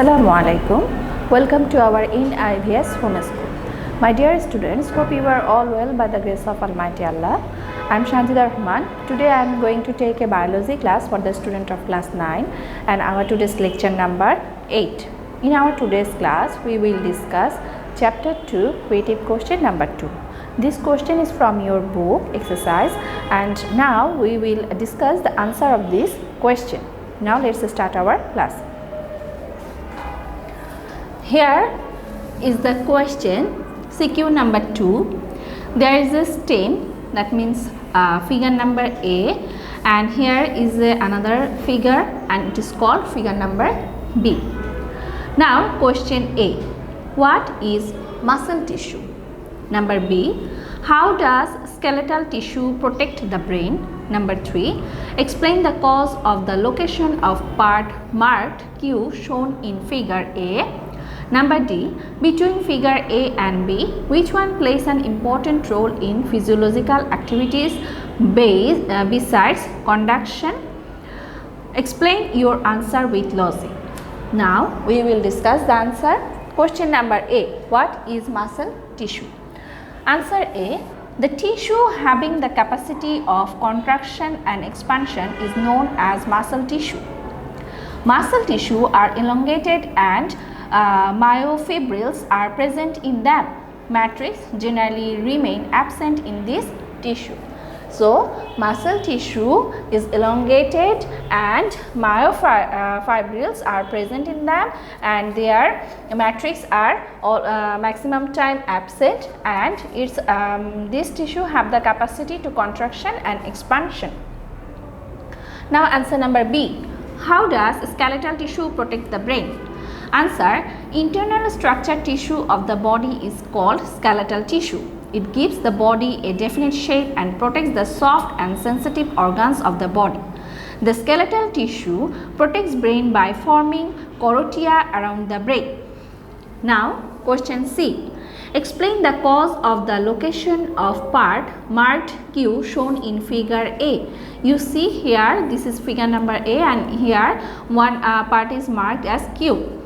Assalamualaikum. Welcome to our IVS home school. My dear students, hope you are all well by the grace of Almighty Allah. I am Sanjida. Today I am going to take a biology class for the student of class 9 and our today's lecture number 8. In our today's class, we will discuss chapter 2 creative question number 2. This question is from your book exercise and now we will discuss the answer of this question. Now let's start our class. Here is the question CQ number 2. There is a stem, that means figure number A, and here is another figure and it is called figure number B. Now question A, what is muscle tissue? Number B, how does skeletal tissue protect the brain? Number 3, explain the cause of the location of part marked Q shown in figure A. Number D, between figure A and B, which one plays an important role in physiological activities besides conduction? Explain your answer with logic. Now we will discuss the answer. Question number A, what is muscle tissue? Answer A, the tissue having the capacity of contraction and expansion is known as muscle tissue. Muscle tissue are elongated and myofibrils are present in them. Matrix generally remain absent in this tissue. So, muscle tissue is elongated and myofibrils are present in them and their matrix are all, maximum time absent, and its this tissue have the capacity to contraction and expansion. Now answer number B, how does skeletal tissue protect the brain? Answer, internal structure tissue of the body is called skeletal tissue. It gives the body a definite shape and protects the soft and sensitive organs of the body. The skeletal tissue protects brain by forming choroidea around the brain. Now question C, explain the cause of the location of part marked Q shown in figure A. You see here, this is figure number A and here one part is marked as Q.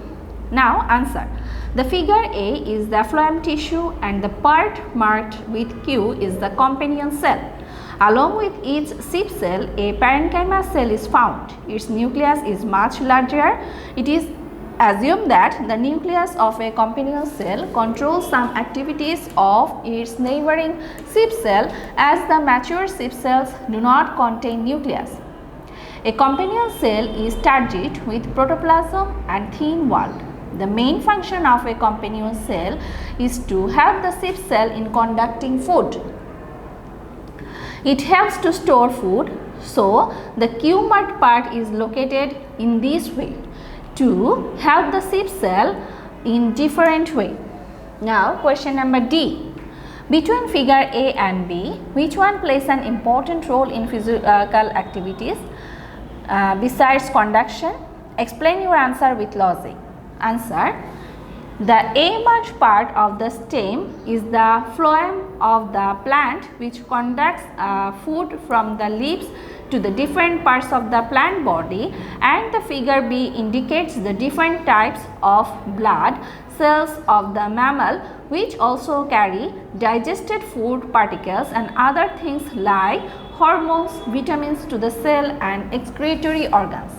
Now answer, the figure A is the phloem tissue and the part marked with Q is the companion cell. Along with its sheath cell, a parenchyma cell is found. Its nucleus is much larger. It is assumed that the nucleus of a companion cell controls some activities of its neighboring sheath cell, as the mature sheath cells do not contain nucleus. A companion cell is turgid with protoplasm and thin walled. The main function of a companion cell is to help the sheath cell in conducting food. It helps to store food, so the Q-marked part is located in this way to help the sheath cell in different way. Now question number D, between figure A and B, which one plays an important role in physical activities besides conduction? Explain your answer with logic. Answer, the A-marked part of the stem is the phloem of the plant, which conducts food from the leaves to the different parts of the plant body, and the figure B indicates the different types of blood cells of the mammal, which also carry digested food particles and other things like hormones, vitamins to the cell and excretory organs.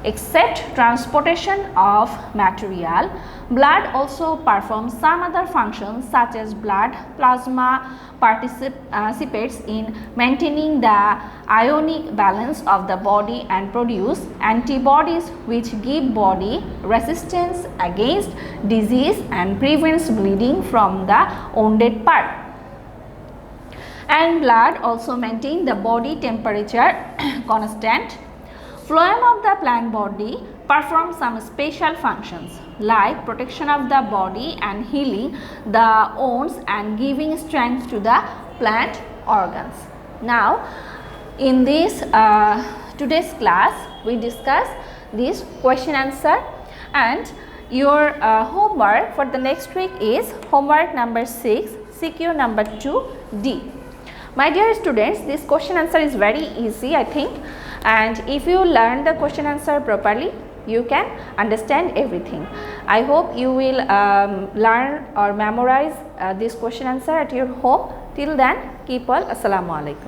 Except transportation of material, blood also performs some other functions such as blood plasma participates in maintaining the ionic balance of the body and produce antibodies which give body resistance against disease and prevents bleeding from the wounded part. And blood also maintains the body temperature constant. Phloem of the plant body performs some special functions like protection of the body and healing the wounds and giving strength to the plant organs. Now in this today's class we discuss this question answer, and your homework for the next week is homework number 6, CQ number 2D. My dear students, this question answer is very easy, I think, and if you learn the question answer properly, you can understand everything. I hope you will learn or memorize this question answer at your home. Till then, keep well. Assalamu alaikum.